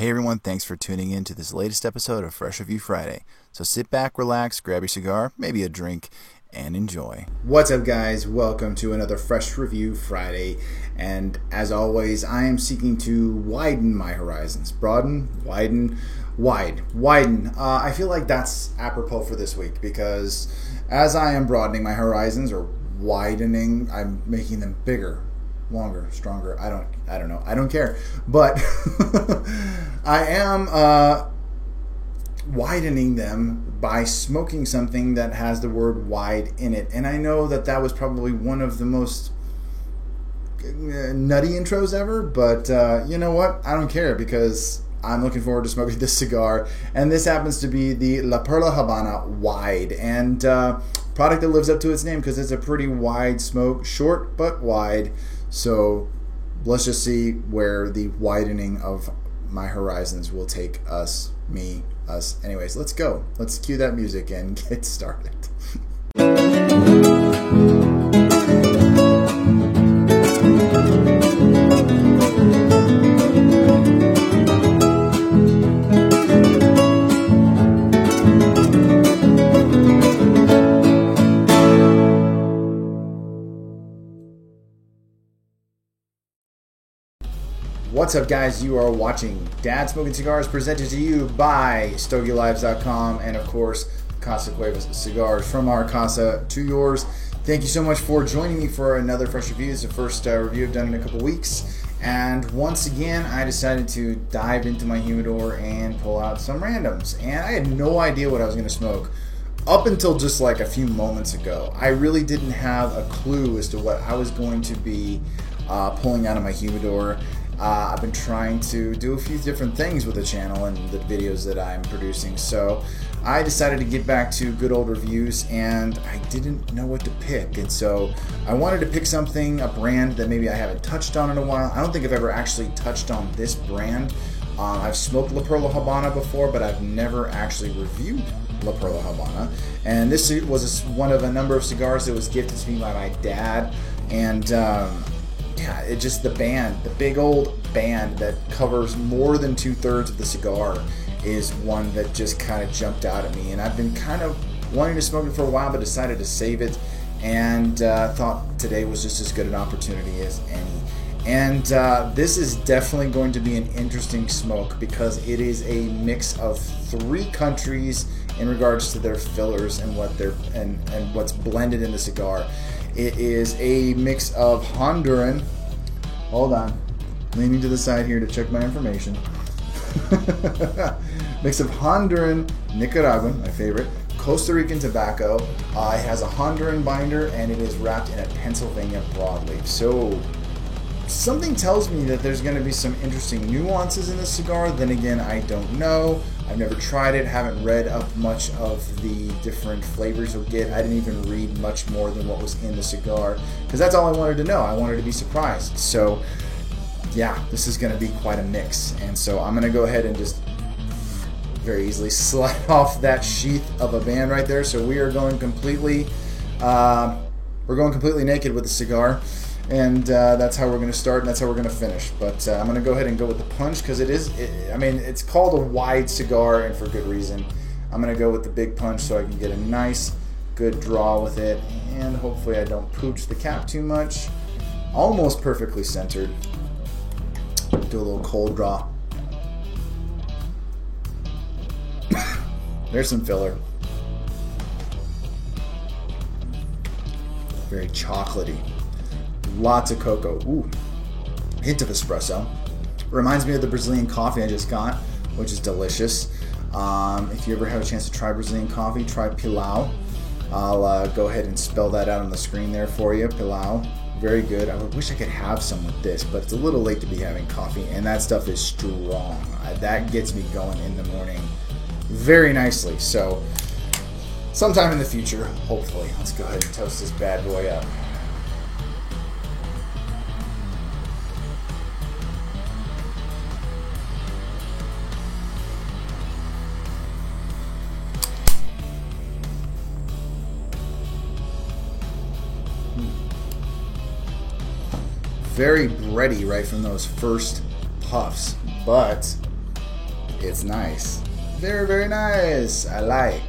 Hey everyone, thanks for tuning in to this latest episode of Fresh Review Friday. So sit back, relax, grab your cigar, maybe a drink, and enjoy. What's up guys? Welcome to another Fresh Review Friday. And as always, I am seeking to widen my horizons. Broaden, widen, widen. I feel like that's apropos for this week because as I am broadening my horizons or widening, I'm making them bigger, longer, stronger. I don't know. I don't care. But I am widening them by smoking something that has the word wide in it. And I know that was probably one of the most nutty intros ever, but you know what? I don't care because I'm looking forward to smoking this cigar. And this happens to be the La Perla Habana Wide. And product that lives up to its name because it's a pretty wide smoke, short but wide. So let's just see where the widening of my horizons will take us. Anyways, let's go. Let's cue that music and get started. What's up guys, you are watching Dad Smoking Cigars presented to you by StogieLives.com and of course Casa Cuevas Cigars. From our casa to yours. Thank you so much for joining me for another Fresh Review. It's the first review I've done in a couple weeks, and once again I decided to dive into my humidor and pull out some randoms, and I had no idea what I was going to smoke up until just like a few moments ago. I really didn't have a clue as to what I was going to be pulling out of my humidor. I've been trying to do a few different things with the channel and the videos that I'm producing, so I decided to get back to good old reviews, and I didn't know what to pick, and so I wanted to pick something, a brand that maybe I haven't touched on in a while. I don't think I've ever actually touched on this brand. I've smoked La Perla Habana before, but I've never actually reviewed La Perla Habana, and this was one of a number of cigars that was gifted to me by my dad, and yeah, it just the big old band that covers more than 2/3 of the cigar is one that just kind of jumped out at me, and I've been kind of wanting to smoke it for a while but decided to save it, and thought today was just as good an opportunity as any. And this is definitely going to be an interesting smoke because it is a mix of 3 countries in regards to their fillers and what they're and what's blended in the cigar. It is a mix of Honduran. Hold on. Leaning to the side here to check my information. Mix of Honduran, Nicaraguan, my favorite, Costa Rican tobacco. It has a Honduran binder and it is wrapped in a Pennsylvania broadleaf. So something tells me that there's going to be some interesting nuances in this cigar. Then again, I don't know. I've never tried it, haven't read up much of the different flavors you'll get. I didn't even read much more than what was in the cigar because that's all I wanted to know. I wanted to be surprised. So yeah, this is going to be quite a mix. And so I'm going to go ahead and just very easily slide off that sheath of a band right there. So we are going completely, naked with the cigar. And that's how we're going to start, and that's how we're going to finish. But I'm going to go ahead and go with the punch because it's called a wide cigar, and for good reason. I'm going to go with the big punch so I can get a nice, good draw with it, and hopefully I don't pooch the cap too much. Almost perfectly centered. Do a little cold draw. There's some filler. Very chocolatey. Lots of cocoa. Ooh. Hint of espresso. Reminds me of the Brazilian coffee I just got, which is delicious. If you ever have a chance to try Brazilian coffee, try Pilau. I'll go ahead and spell that out on the screen there for you. Pilau. Very good. I wish I could have some with this, but it's a little late to be having coffee, and that stuff is strong. That gets me going in the morning very nicely. So sometime in the future, hopefully. Let's go ahead and toast this bad boy up. Very bready right from those first puffs, but It's nice. Very, very nice. I like.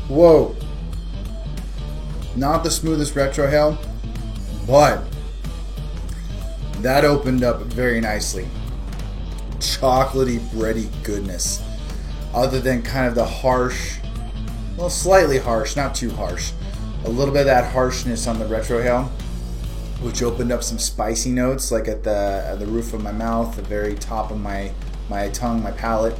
Whoa. Not the smoothest retrohale, but that opened up very nicely. Chocolatey, bready goodness. Other than kind of the harsh, well, slightly harsh, not too harsh. A little bit of that harshness on the retrohale, which opened up some spicy notes, like at the roof of my mouth, the very top of my tongue, my palate.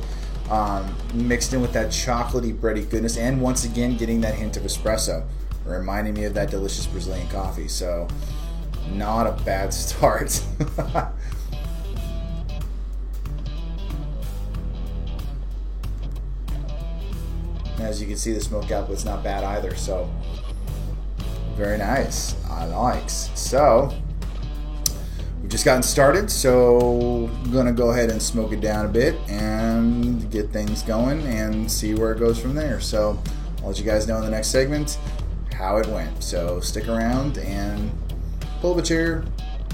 Mixed in with that chocolatey, bready goodness, and once again getting that hint of espresso, reminding me of that delicious Brazilian coffee. So, not a bad start. As you can see, the smoke output's not bad either. So, very nice. I likes. So, we've just gotten started, so I'm gonna go ahead and smoke it down a bit and get things going and see where it goes from there. So I'll let you guys know in the next segment how it went. So stick around and pull up a chair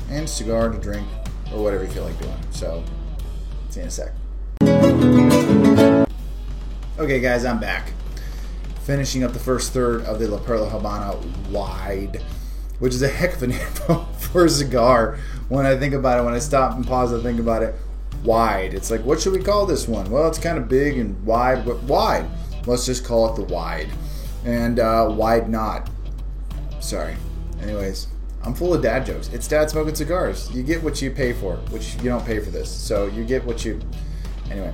and cigar to drink or whatever you feel like doing. So see you in a sec. Okay guys, I'm back. Finishing up the first third of the La Perla Habana Wide, which is a heck of a name for a cigar. When I think about it, when I stop and pause and think about it, wide. It's like, what should we call this one? Well, it's kind of big and wide, but wide. Let's just call it the Wide. And wide not. Sorry. Anyways, I'm full of dad jokes. It's Dad Smoking Cigars. You get what you pay for, which you don't pay for this. So you get what you... Anyway.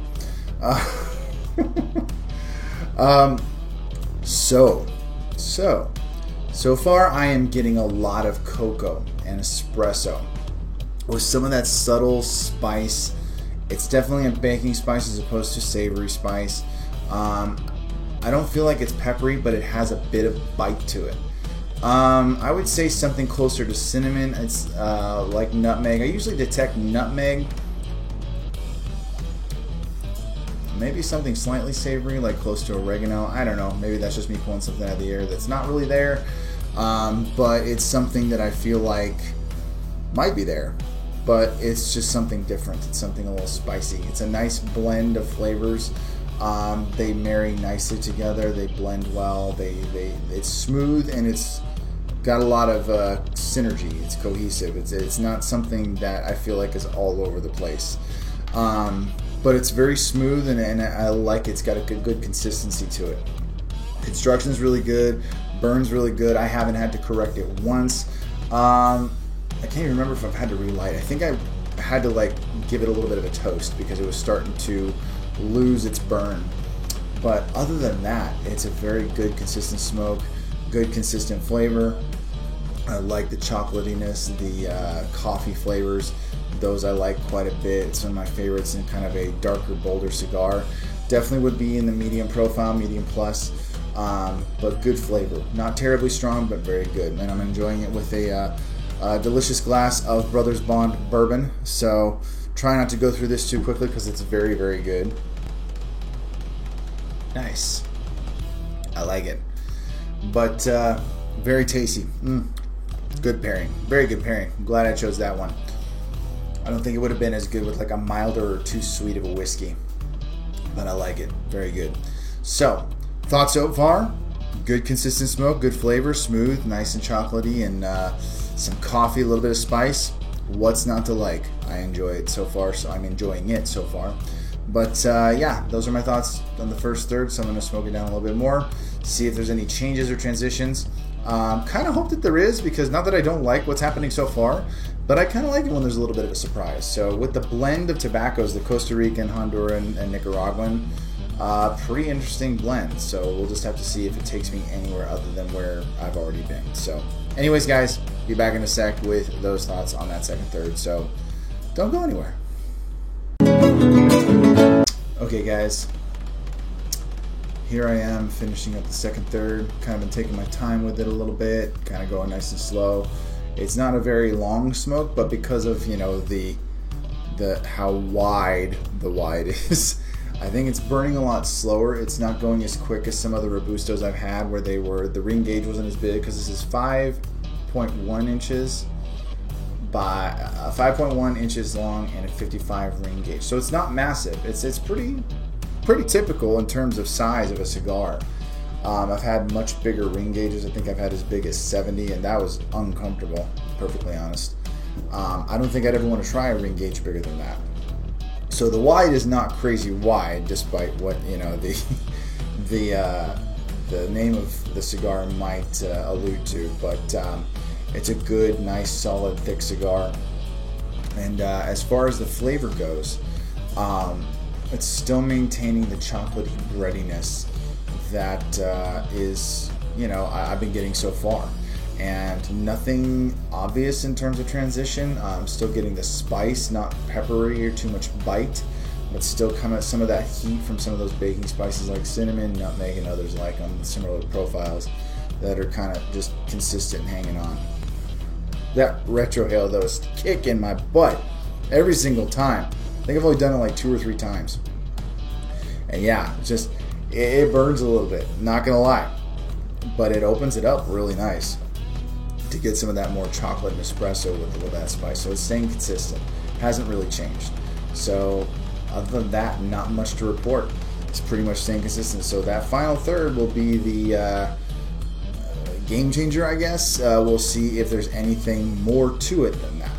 So far I am getting a lot of cocoa and espresso with some of that subtle spice. It's definitely a baking spice as opposed to savory spice. I don't feel like it's peppery, but it has a bit of bite to it. I would say something closer to cinnamon. It's like nutmeg. I usually detect nutmeg. Maybe something slightly savory, like close to oregano. I don't know. Maybe that's just me pulling something out of the air that's not really there. But it's something that I feel like might be there. But it's just something different. It's something a little spicy. It's a nice blend of flavors. They marry nicely together. They blend well. It's smooth and it's got a lot of synergy. It's cohesive. It's not something that I feel like is all over the place. But it's very smooth and I like it. It's got a good consistency to it. Construction's really good. Burn's really good. I haven't had to correct it once. I can't even remember if I've had to relight. I think I had to like give it a little bit of a toast because it was starting to lose its burn. But other than that, it's a very good consistent smoke, good consistent flavor. I like the chocolatiness, the coffee flavors. Those I like quite a bit. It's one of my favorites in kind of a darker, bolder cigar. Definitely would be in the medium profile, medium plus, but good flavor. Not terribly strong, but very good. And I'm enjoying it with a delicious glass of Brothers Bond bourbon. So try not to go through this too quickly because it's very, very good. Nice. I like it. But very tasty. Good pairing. Very good pairing. I'm glad I chose that one. I don't think it would have been as good with like a milder or too sweet of a whiskey. But I like it. Very good. So, thoughts so far? Good consistent smoke, good flavor, smooth, nice and chocolatey, and some coffee, a little bit of spice. What's not to like? I enjoy it so far, so I'm enjoying it so far. But yeah, those are my thoughts on the first third, so I'm going to smoke it down a little bit more, see if there's any changes or transitions. Kind of hope that there is, because not that I don't like what's happening so far, but I kind of like it when there's a little bit of a surprise. So with the blend of tobaccos, the Costa Rican, Honduran, and Nicaraguan, pretty interesting blend. So we'll just have to see if it takes me anywhere other than where I've already been. So anyways, guys, be back in a sec with those thoughts on that second third. So don't go anywhere. Okay, guys, here I am finishing up the second third. Kind of been taking my time with it a little bit, kind of going nice and slow. It's not a very long smoke, but because of, you know, the how wide the wide is, I think it's burning a lot slower. It's not going as quick as some other Robustos I've had where the ring gauge wasn't as big, because this is 5.1 inches by 5.1 inches long and a 55 ring gauge. So it's not massive. It's pretty typical in terms of size of a cigar. I've had much bigger ring gauges. I think I've had as big as 70, and that was uncomfortable, perfectly honest. I don't think I'd ever want to try a ring gauge bigger than that. So the wide is not crazy wide, despite what, you know, the name of the cigar might allude to. But it's a good, nice, solid, thick cigar. And as far as the flavor goes, it's still maintaining the chocolatey breadiness that is, you know, I've been getting so far. And nothing obvious in terms of transition. I'm still getting the spice, not peppery or too much bite, but still kind of some of that heat from some of those baking spices like cinnamon, nutmeg, and others like them, similar profiles that are kind of just consistent and hanging on. That retrohale though is kicking my butt every single time. I think I've only done it like 2 or 3 times. And yeah, just it burns a little bit, not gonna lie, but it opens it up really nice to get some of that more chocolate and espresso with that spice. So it's staying consistent, hasn't really changed. So other than that, not much to report. It's pretty much staying consistent. So that final third will be the game changer, I guess. We'll see if there's anything more to it than that,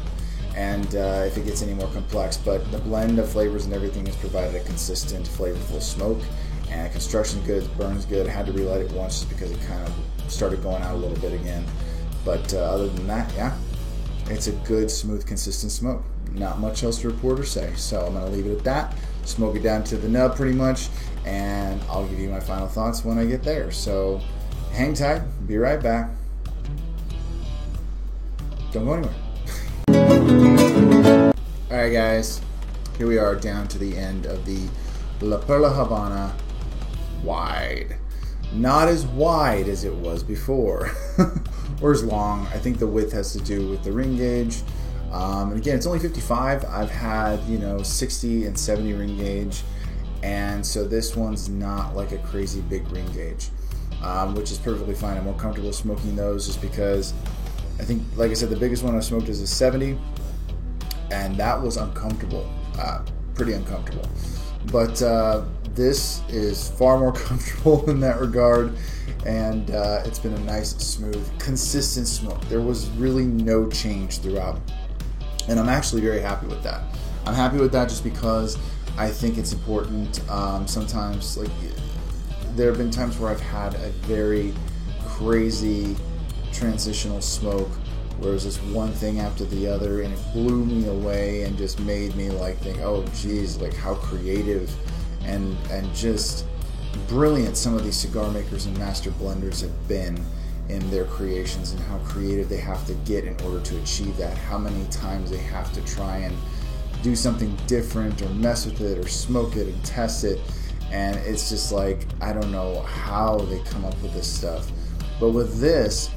and if it gets any more complex. But the blend of flavors and everything has provided a consistent, flavorful smoke. And construction's good, burns good. I had to relight it once just because it kind of started going out a little bit again. But other than that, yeah, it's a good, smooth, consistent smoke. Not much else to report or say. So I'm going to leave it at that. Smoke it down to the nub pretty much, and I'll give you my final thoughts when I get there. So hang tight. Be right back. Don't go anywhere. Alright guys, here we are down to the end of the La Perla Habana wide. Not as wide as it was before, or as long. I think the width has to do with the ring gauge. And again, it's only 55. I've had, you know, 60 and 70 ring gauge, and so this one's not like a crazy big ring gauge, which is perfectly fine. I'm more comfortable smoking those just because I think, like I said, the biggest one I smoked is a 70, and that was uncomfortable, pretty uncomfortable. But this is far more comfortable in that regard, and it's been a nice, smooth, consistent smoke. There was really no change throughout, and I'm actually very happy with that. I'm happy with that just because I think it's important. Sometimes, like, there have been times where I've had a very crazy transitional smoke, where it was just one thing after the other, and it blew me away and just made me like think, oh geez, like how creative and just brilliant some of these cigar makers and master blenders have been in their creations, and how creative they have to get in order to achieve that, how many times they have to try and do something different or mess with it or smoke it and test it. And it's just like, I don't know how they come up with this stuff. But with this,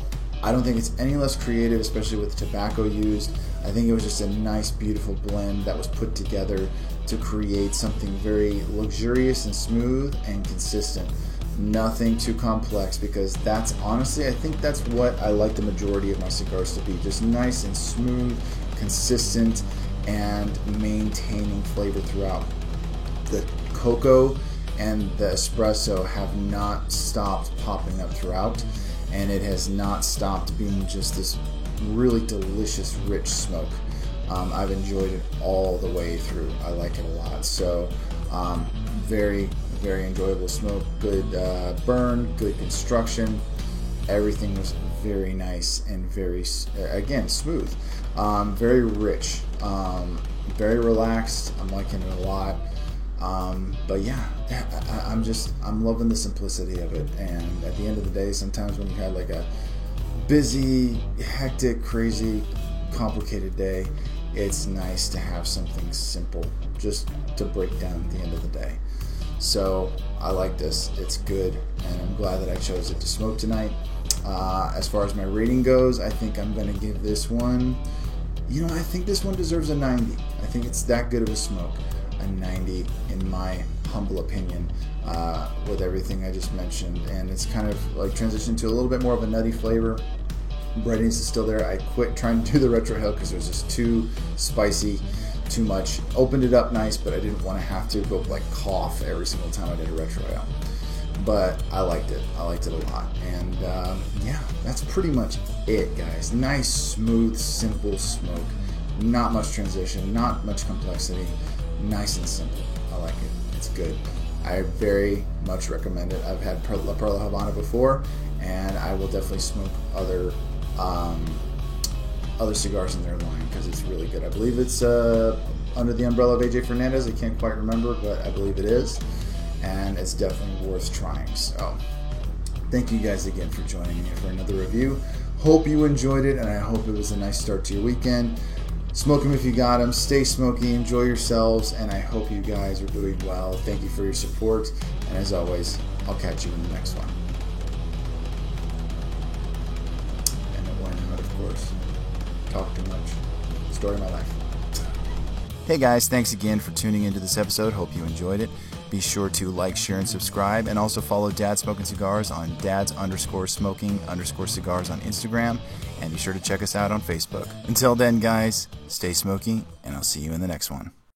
I don't think it's any less creative, especially with the tobacco used. I think it was just a nice, beautiful blend that was put together to create something very luxurious and smooth and consistent. Nothing too complex, because that's honestly, I think that's what I like the majority of my cigars to be. Just nice and smooth, consistent, and maintaining flavor throughout. The cocoa and the espresso have not stopped popping up throughout, and it has not stopped being just this really delicious, rich smoke. I've enjoyed it all the way through. I like it a lot. So very, very enjoyable smoke, good burn, good construction. Everything was very nice and very, again, smooth. Very rich, very relaxed. I'm liking it a lot. But yeah, I'm loving the simplicity of it. And at the end of the day, sometimes when you had like a busy, hectic, crazy, complicated day, it's nice to have something simple just to break down at the end of the day. So I like this. It's good, and I'm glad that I chose it to smoke tonight. As far as my rating goes, I think I'm going to give this one, I think this one deserves a 90. I think it's that good of a smoke. A 90 in my humble opinion, with everything I just mentioned. And it's kind of like transitioned to a little bit more of a nutty flavor. Breadiness is still there. I quit trying to do the retrohale because it was just too spicy, too much. Opened it up nice, but I didn't want to have to go like cough every single time I did a retrohale. But I liked it. I liked it a lot. And yeah, that's pretty much it, guys. Nice, smooth, simple smoke. Not much transition, not much complexity. Nice and simple. I like it. It's good. I very much recommend it. I've had La Perla Habana before, and I will definitely smoke other cigars in their line because it's really good. I believe it's under the umbrella of AJ Fernandez. I can't quite remember, but I believe it is, and it's definitely worth trying. So thank you guys again for joining me for another review. Hope you enjoyed it, and I hope it was a nice start to your weekend. Smoke them if you got them. Stay smoky. Enjoy yourselves, and I hope you guys are doing well. Thank you for your support, and as always, I'll catch you in the next one. And it went out, of course. Talk too much. Story of my life. Hey guys, thanks again for tuning into this episode. Hope you enjoyed it. Be sure to like, share, and subscribe, and also follow Dad Smoking Cigars on dads_smoking_cigars on Instagram, and be sure to check us out on Facebook. Until then, guys, stay smoky, and I'll see you in the next one.